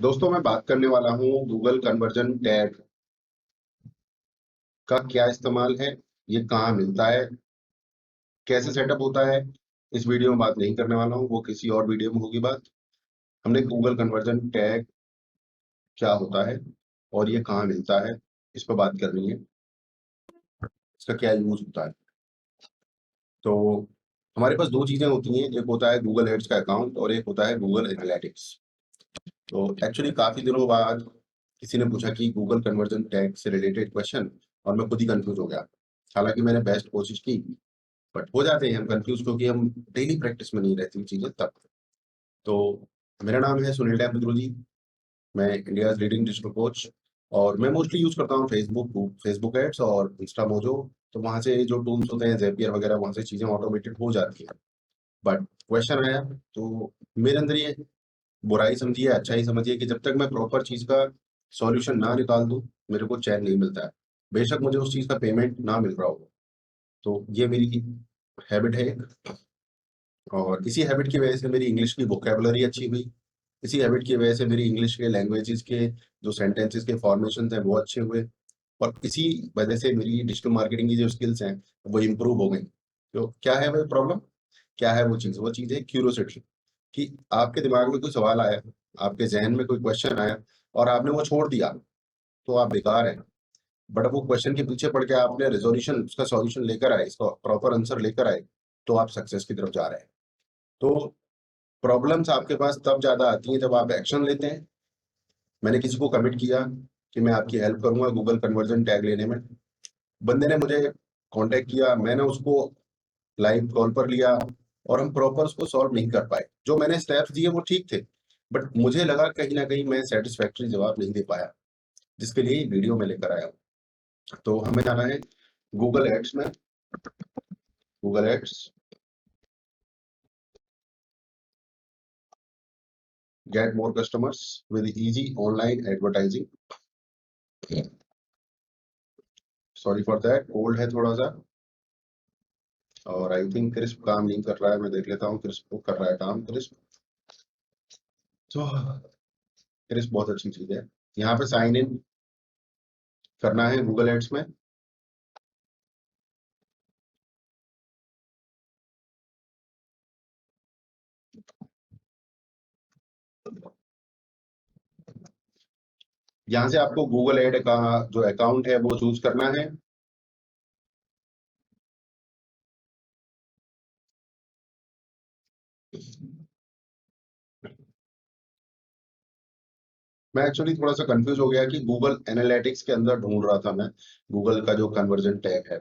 दोस्तों मैं बात करने वाला हूँ गूगल कन्वर्जन टैग का क्या इस्तेमाल है, ये कहाँ मिलता है, कैसे सेटअप होता है। इस वीडियो में बात नहीं करने वाला हूँ, वो किसी और वीडियो में होगी बात। हमने गूगल कन्वर्जन टैग क्या होता है और ये कहाँ मिलता है, इस पर बात करनी है। इसका क्या यूज होता है। तो हमारे पास दो चीजें होती हैं, एक होता है गूगल एड्स का अकाउंट और एक होता है गूगल एनालिटिक्स। तो एक्चुअली काफी दिनों बाद किसी ने पूछा कि गूगल कन्वर्जन टैग से रिलेटेड क्वेश्चन, और मैं खुद ही कंफ्यूज हो गया। हालांकि मैंने बेस्ट कोशिश की, बट हो जाते हैं हम कंफ्यूज क्योंकि हम डेली प्रैक्टिस में नहीं रहती चीजें तब। तो मेरा नाम है सुनील जी। मैं इंडिया लीडिंग डिजिटल कोच, और मैं मोस्टली यूज करता हूँ फेसबुक एड्स और इंस्टा मोजो। तो वहां से जो टूल्स होते हैं जेपियर वगैरह, वहां से चीजें ऑटोमेटेड हो जाती है। बट क्वेश्चन आया तो मेरे अंदर ये बुराई समझिए अच्छा ही समझिए कि जब तक मैं प्रॉपर चीज का सॉल्यूशन ना निकाल दूं, मेरे को चैन नहीं मिलता है। बेशक मुझे उस चीज का पेमेंट ना मिल रहा हो। तो ये मेरी हैबिट है एक, और इसी हैबिट की वजह से मेरी इंग्लिश की वोकेबलरी अच्छी हुई। इसी हैबिट की वजह से मेरी इंग्लिश के लैंग्वेजेस के जो सेंटेंसेस के फॉर्मेशन हैं वो अच्छे हुए। और इसी वजह से मेरी डिजिटल मार्केटिंग की जो स्किल्स हैं वो इम्प्रूव हो गई। तो क्या है वो प्रॉब्लम, क्या है वो चीज़ है क्यूरोसिटी। कि आपके दिमाग में कोई सवाल आया, आपके जहन में कोई क्वेश्चन आया और आपने वो छोड़ दिया, तो आप बेकार हैं। बट अब वो क्वेश्चन के पीछे पड़ के आपने रेजोल्यूशन, उसका सॉल्यूशन लेकर आए, इसका प्रॉपर आंसर लेकर आए, तो आप सक्सेस की तरफ जा रहे हैं। तो प्रॉब्लम्स आपके पास तब ज्यादा आती हैं जब आप एक्शन लेते हैं। मैंने किसी को कमिट किया कि मैं आपकी हेल्प करूंगा गूगल कन्वर्जन टैग लेने में। बंदे ने मुझे कांटेक्ट किया, मैंने उसको लाइव कॉल पर लिया, और हम प्रॉपर उसको सॉल्व नहीं कर पाए। जो मैंने स्टेप्स दिए वो ठीक थे, बट मुझे लगा कहीं ना कहीं मैं सेटिस्फैक्ट्री जवाब नहीं दे पाया, जिसके लिए ये वीडियो में लेकर आया हूँ। तो हमें जाना है गूगल एड्स में। Google ads, get more customers with easy online advertising. Sorry for that, cold है थोड़ा सा, और आई थिंक क्रिस्प काम नहीं कर रहा है। मैं देख लेता हूँ क्रिस्प को कर रहा है काम क्रिस्प। तो क्रिस्प बहुत अच्छी चीज है। यहाँ पे साइन इन करना है गूगल एड्स में। यहाँ से आपको गूगल एड का जो अकाउंट है वो चूज करना है। मैं एक्चुअली थोड़ा सा कंफ्यूज हो गया कि गूगल एनालिटिक्स के अंदर ढूंढ रहा था मैं। गूगल का जो कन्वर्जन टैग है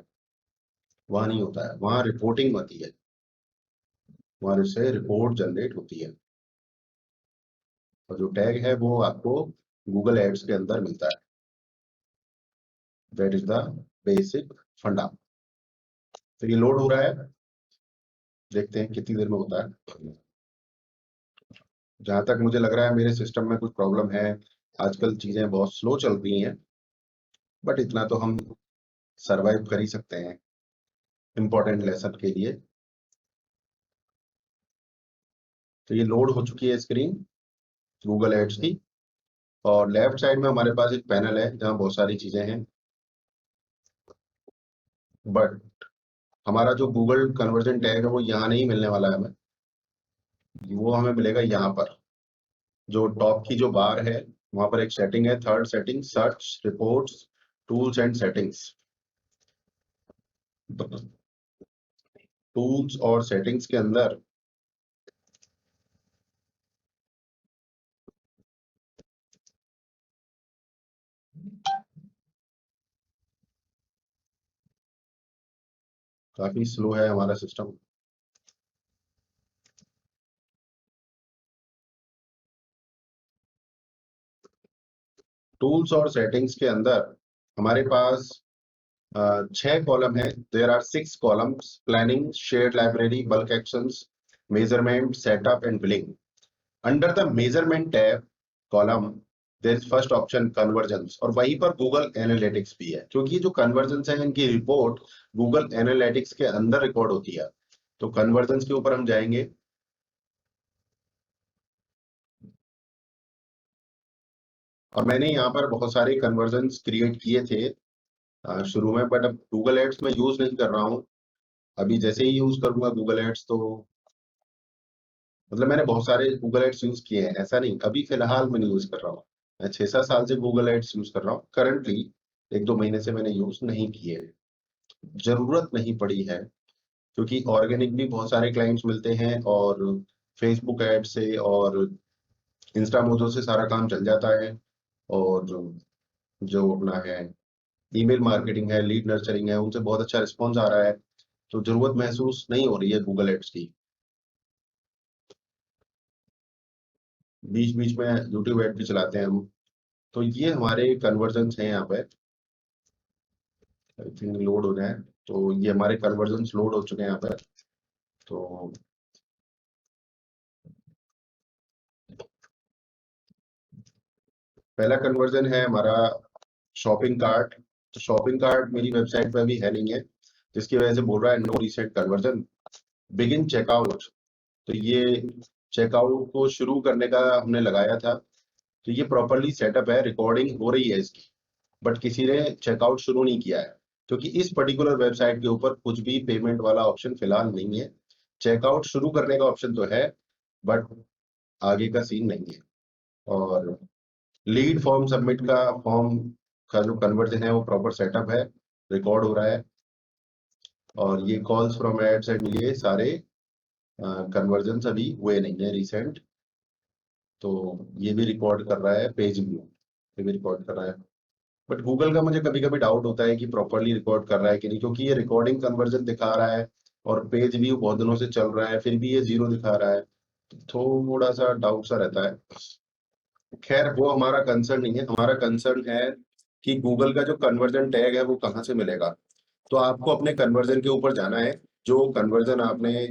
वहां नहीं होता है, वहां रिपोर्टिंग होती है, वहां से रिपोर्ट जनरेट होती है। और जो टैग है वो आपको गूगल एड्स के अंदर मिलता है। दैट इज द बेसिक फंडा। तो ये लोड हो रहा है, देखते हैं कितनी देर में होता है। जहां तक मुझे लग रहा है मेरे सिस्टम में कुछ प्रॉब्लम है, आजकल चीजें बहुत स्लो चल रही हैं। बट इतना तो हम सरवाइव कर ही सकते हैं इंपॉर्टेंट लेसन के लिए। तो ये लोड हो चुकी है स्क्रीन गूगल एड्स की, और लेफ्ट साइड में हमारे पास एक पैनल है जहाँ बहुत सारी चीजें हैं। बट हमारा जो गूगल कन्वर्जन टैग है वो यहाँ नहीं मिलने वाला है हमें, वो हमें मिलेगा यहाँ पर। जो टॉप की जो बार है वहां पर एक सेटिंग है, third setting, search reports tools and settings. Tools और सेटिंग्स के अंदर काफी स्लो है हमारा सिस्टम। टूल्स और सेटिंग्स के अंदर हमारे पास 6 कॉलम है। There are 6 columns: planning, shared library, bulk actions, measurement, setup and billing. Under the measurement tab column there is first option conversions, और वहीं पर गूगल एनालिटिक्स भी है, क्योंकि जो कन्वर्जन्स है इनकी रिपोर्ट गूगल एनालिटिक्स के अंदर रिकॉर्ड होती है। तो कन्वर्जन्स के ऊपर हम जाएंगे। और मैंने यहाँ पर बहुत सारे कन्वर्जन्स क्रिएट किए थे शुरू में, बट अब गूगल एड्स में यूज नहीं कर रहा हूँ। अभी जैसे ही यूज करूंगा गूगल एड्स तो मतलब मैंने बहुत सारे गूगल एड्स यूज किए हैं, ऐसा नहीं अभी फिलहाल मैं नहीं यूज कर रहा हूँ। मैं 6-7 साल से गूगल एड्स यूज कर रहा हूँ, करंटली 1-2 महीने से मैंने यूज नहीं किए। जरूरत नहीं पड़ी है, क्योंकि ऑर्गेनिक भी बहुत सारे क्लाइंट्स मिलते हैं और फेसबुक एड से और इंस्टा मोजो से सारा काम चल जाता है। और जो अपना है ईमेल मार्केटिंग है, लीड नर्चरिंग है, उनसे बहुत अच्छा रिस्पॉन्स आ रहा है, तो जरूरत महसूस नहीं हो रही है गूगल एड्स की। बीच बीच में यूट्यूब एड भी चलाते हैं हम। तो ये हमारे कन्वर्जन्स हैं यहाँ पे। आई थिंक लोड हो रहे हैं, तो ये हमारे कन्वर्जन्स लोड हो चुके हैं यहाँ पे। तो पहला कन्वर्जन है हमारा शॉपिंग कार्ट। तो शॉपिंग कार्ट मेरी वेबसाइट पे अभी है नहीं है, जिसकी वजह से बोल रहा है no reset conversion. Begin checkout, तो ये चेकआउट को शुरू करने का हमने लगाया था, तो ये प्रॉपरली सेटअप है, रिकॉर्डिंग हो रही है इसकी, बट किसी ने चेकआउट शुरू नहीं किया है, क्योंकि इस पर्टिकुलर वेबसाइट के ऊपर कुछ भी पेमेंट वाला ऑप्शन फिलहाल नहीं है। चेकआउट शुरू करने का ऑप्शन तो है, बट आगे का सीन नहीं है। और लीड फॉर्म सबमिट का फॉर्म का जो कन्वर्जन है वो प्रॉपर सेटअप है, रिकॉर्ड हो रहा है। और ये कॉल्स फ्रॉम एड्स एंड ये सारे कन्वर्जन अभी हुए नहीं है रिसेंट, तो ये भी रिकॉर्ड कर रहा है, पेज व्यू ये भी रिकॉर्ड कर रहा है। बट गूगल का मुझे कभी कभी डाउट होता है कि प्रॉपरली रिकॉर्ड कर रहा है कि नहीं, क्योंकि ये रिकॉर्डिंग कन्वर्जन दिखा रहा है और पेज व्यू बहुत दिनों से चल रहा है, फिर भी ये 0 दिखा रहा है, तो थोड़ा सा डाउट सा रहता है। खैर वो हमारा कंसर्न नहीं है, हमारा कंसर्न है कि गूगल का जो कन्वर्जन टैग है वो कहाँ से मिलेगा। तो आपको अपने कन्वर्जन के ऊपर जाना है, जो कन्वर्जन आपने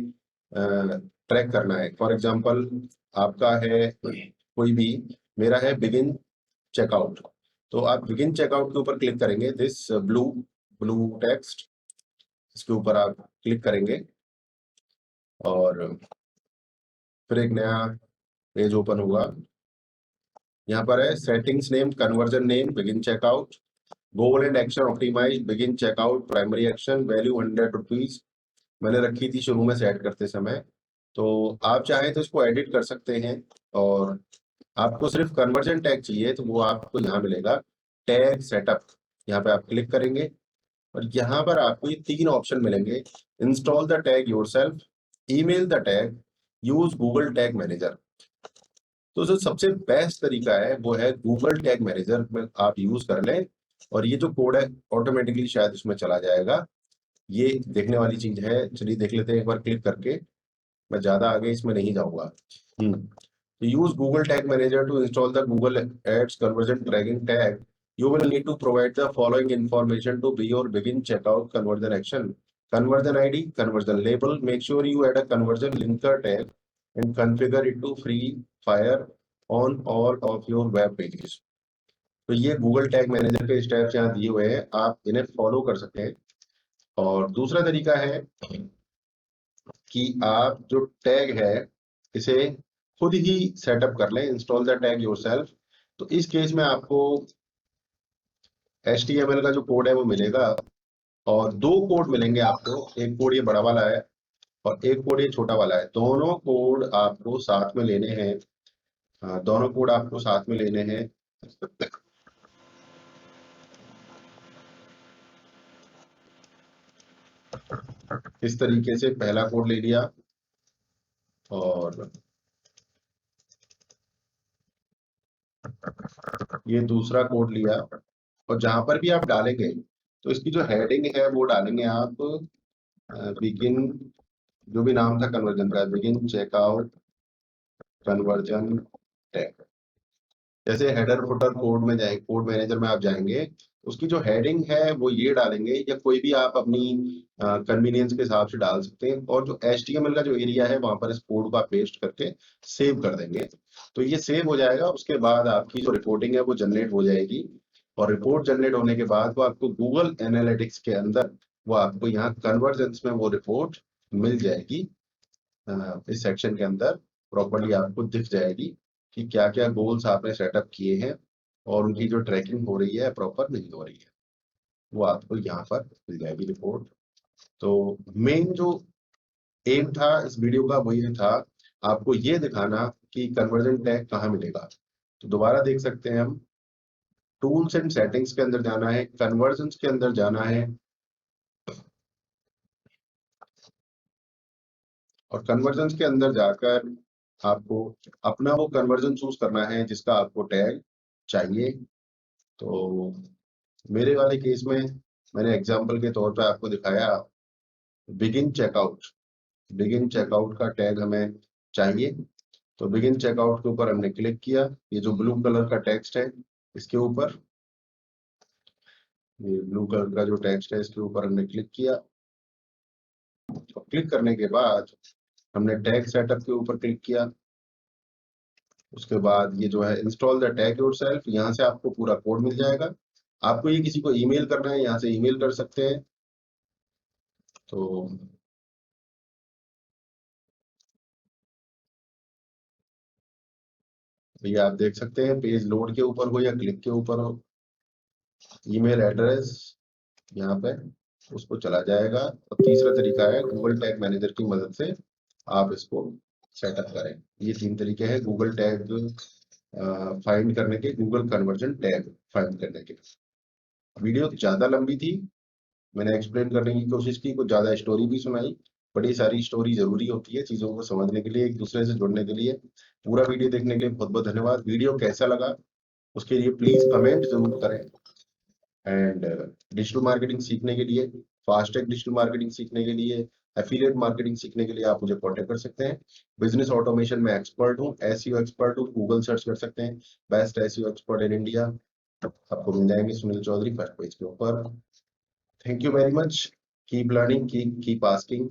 ट्रैक करना है। फॉर एग्जांपल आपका है कोई भी, मेरा है बिगिन चेकआउट, तो आप बिगिन चेकआउट के ऊपर क्लिक करेंगे, दिस ब्लू ब्लू टेक्स्ट, इसके ऊपर आप क्लिक करेंगे और फिर एक नया पेज ओपन होगा। यहाँ पर है settings name, conversion name, begin checkout, goal and action optimize, begin checkout, primary action, value 100 rupees मैंने रखी थी शुरू में सेट करते समय। तो आप चाहें तो इसको एडिट कर सकते हैं, और आपको सिर्फ कन्वर्जन टैग चाहिए तो वो आपको यहाँ मिलेगा, टैग सेटअप। यहाँ पे आप क्लिक करेंगे और यहाँ पर आपको ये 3 ऑप्शन मिलेंगे, install the tag yourself, email the tag, use Google tag manager. तो जो सबसे बेस्ट तरीका है वो है गूगल टैग मैनेजर में आप यूज कर लें, और ये जो कोड है ऑटोमेटिकली शायद इसमें चला जाएगा। ये देखने वाली चीज है, चलिए देख लेते हैं एक बार क्लिक करके, मैं ज्यादा आगे इसमें नहीं जाऊंगा। Use Google tag manager to install the Google ads conversion tracking tag, you will need to provide the following information to be your begin checkout conversion action: conversion id, conversion label, make sure you add a conversion linker tag and configure it to free fire on all of your web pages। तो ये Google tag manager के steps यहाँ दिए हुए हैं, आप इन्हें follow कर सकते हैं। और दूसरा तरीका है कि आप जो टैग है इसे खुद ही सेटअप कर लें, इंस्टॉल द टैग योरसेल्फ। तो इस केस में आपको HTML का जो कोड है वो मिलेगा, और 2 कोड मिलेंगे आपको, एक कोड ये बड़ा वाला है और एक कोड ये छोटा वाला है। दोनों कोड आपको साथ में लेने हैं, दोनों कोड आपको साथ में लेने हैं। इस तरीके से पहला कोड ले लिया और ये दूसरा कोड लिया, और जहां पर भी आप डालेंगे तो इसकी जो हेडिंग है वो डालेंगे आप बिगिन, जो भी नाम था कन्वर्जन का, बिगिन चेकआउट कन्वर्जन टैग। जैसे हेडर फुटर कोड में जाए, कोड मैनेजर में आप जाएंगे, उसकी जो हेडिंग है वो ये डालेंगे, या कोई भी आप अपनी कन्वीनियंस के हिसाब से डाल सकते हैं, और जो HTML का जो एरिया है वहां पर इस कोड को आप पेस्ट करके सेव कर देंगे। तो ये सेव हो जाएगा, उसके बाद आपकी जो रिपोर्टिंग है वो जनरेट हो जाएगी, और रिपोर्ट जनरेट होने के बाद वो आपको गूगल एनालिटिक्स के अंदर वो आपको यहाँ कन्वर्जेंस में वो रिपोर्ट मिल जाएगी। इस सेक्शन के अंदर प्रॉपर्ली आपको दिख जाएगी कि क्या क्या गोल्स आपने सेटअप किए हैं और उनकी जो ट्रैकिंग हो रही है प्रॉपर नहीं हो रही है, वो आपको यहाँ पर मिल जाएगी रिपोर्ट। तो मेन जो एम था इस वीडियो का वो ये था, आपको ये दिखाना कि कन्वर्जन टैग कहाँ मिलेगा। तो दोबारा देख सकते हैं हम, टूल्स एंड सेटिंग्स के अंदर जाना है, कन्वर्जन के अंदर जाना है, और कन्वर्जन के अंदर जाकर आपको अपना वो कन्वर्जन चूज करना है जिसका आपको टैग चाहिए। तो मेरे वाले केस में मैंने एग्जांपल के तौर पे आपको दिखाया बिगिन चेकआउट। बिगिन चेकआउट का टैग हमें चाहिए। तो बिगिन चेकआउट के ऊपर हमने क्लिक किया, ये जो ब्लू कलर का टेक्स्ट है इसके ऊपर, ये ब्लू कलर का जो टेक्स्ट है इसके ऊपर हमने क्लिक किया। और क्लिक करने के बाद हमने टैग सेटअप के ऊपर क्लिक किया। उसके बाद ये जो है इंस्टॉल द टैग योरसेल्फ, यहाँ से आपको पूरा कोड मिल जाएगा। आपको ये किसी को ईमेल करना है, यहाँ से ईमेल कर सकते हैं। तो ये आप देख सकते हैं, पेज लोड के ऊपर हो या क्लिक के ऊपर हो, ईमेल एड्रेस यहाँ पे उसको चला जाएगा। और तीसरा तरीका है गूगल टैग मैनेजर की मदद से आप इसको सेटअप करें। ये 3 तरीके हैं गूगल टैग फाइंड करने के, गूगल कन्वर्जन टैग फाइंड करने के। वीडियो ज्यादा लंबी थी, मैंने एक्सप्लेन करने की कोशिश की, कुछ ज्यादा स्टोरी भी सुनाई। बड़ी सारी स्टोरी जरूरी होती है चीजों को समझने के लिए, एक दूसरे से जुड़ने के लिए। पूरा वीडियो देखने के लिए बहुत बहुत धन्यवाद। वीडियो कैसा लगा उसके लिए प्लीज कमेंट जरूर करें। एंड डिजिटल मार्केटिंग सीखने के लिए, फास्टैग डिजिटल मार्केटिंग सीखने के लिए, एफिलिएट मार्केटिंग सीखने के लिए आप मुझे कांटेक्ट कर सकते हैं। बिजनेस ऑटोमेशन में एक्सपर्ट हूँ, एसईओ एक्सपर्ट हूँ, गूगल सर्च कर सकते हैं best SEO expert in India, आपको मिल जाएंगे सुनील चौधरी फर्स्ट पेज के ऊपर। Thank you very much, keep learning, keep asking.